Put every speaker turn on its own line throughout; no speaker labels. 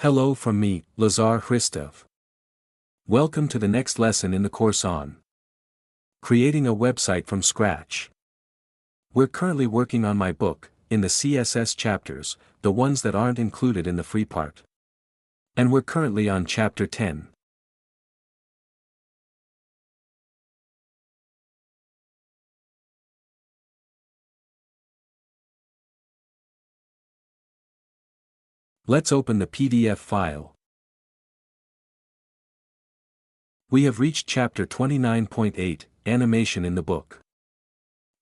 Hello from me, Lazar Christov. Welcome to the next lesson in the course on creating a website from scratch. We're currently working on my book, in the CSS chapters, the ones that aren't included in the free part. And we're currently on chapter 10. Let's open the PDF file. We have reached chapter 29.8, Animation in the book.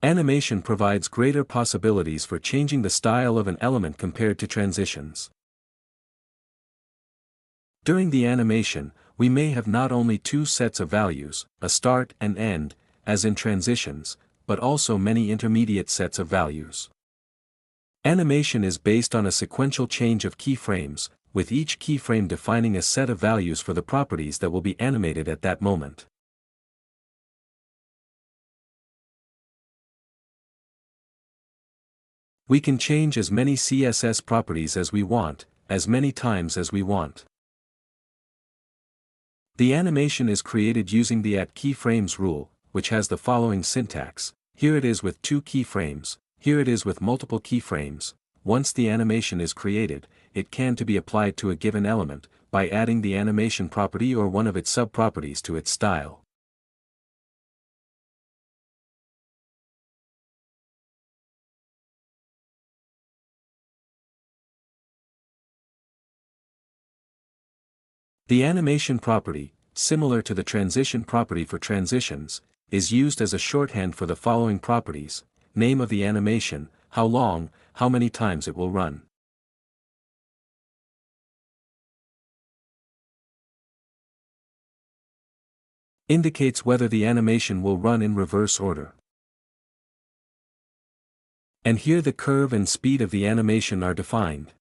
Animation provides greater possibilities for changing the style of an element compared to transitions. During the animation, we may have not only two sets of values, a start and end, as in transitions, but also many intermediate sets of values. Animation is based on a sequential change of keyframes, with each keyframe defining a set of values for the properties that will be animated at that moment. We can change as many CSS properties as we want, as many times as we want. The animation is created using the @keyframes rule, which has the following syntax. Here it is with two keyframes, here it is with multiple keyframes. Once the animation is created, it can be applied to a given element, by adding the animation property or one of its sub-properties to its style. The animation property, similar to the transition property for transitions, is used as a shorthand for the following properties: name of the animation, how long, how many times it will run. Indicates whether the animation will run in reverse order. And here the curve and speed of the animation are defined.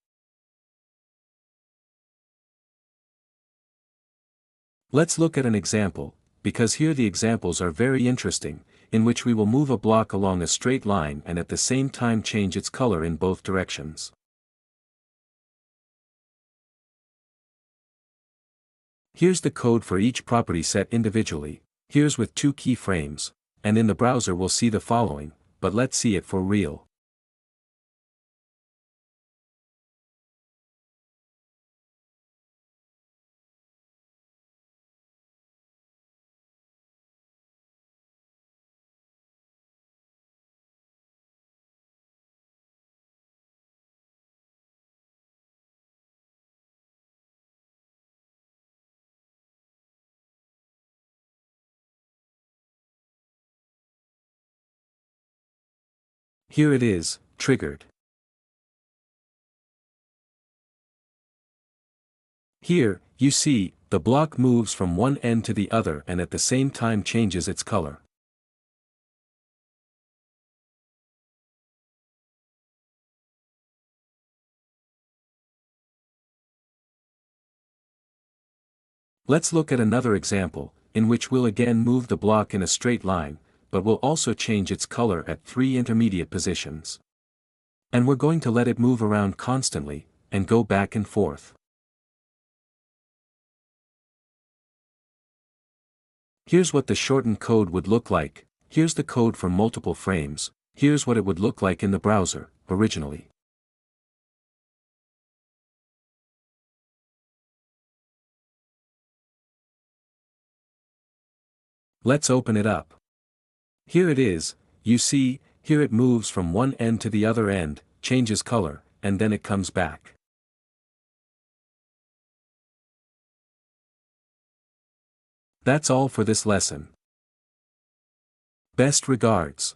Let's look at an example, because here the examples are very interesting, in which we will move a block along a straight line and at the same time change its color in both directions. Here's the code for each property set individually, here's with two keyframes, and in the browser we'll see the following, but let's see it for real. Here it is, triggered. Here, you see, the block moves from one end to the other and at the same time changes its color. Let's look at another example, in which we'll again move the block in a straight line, but we'll also change its color at 3 intermediate positions. And we're going to let it move around constantly, and go back and forth. Here's what the shortened code would look like, here's the code for multiple frames, here's what it would look like in the browser, originally. Let's open it up. Here it is, you see, here it moves from one end to the other end, changes color, and then it comes back. That's all for this lesson. Best regards.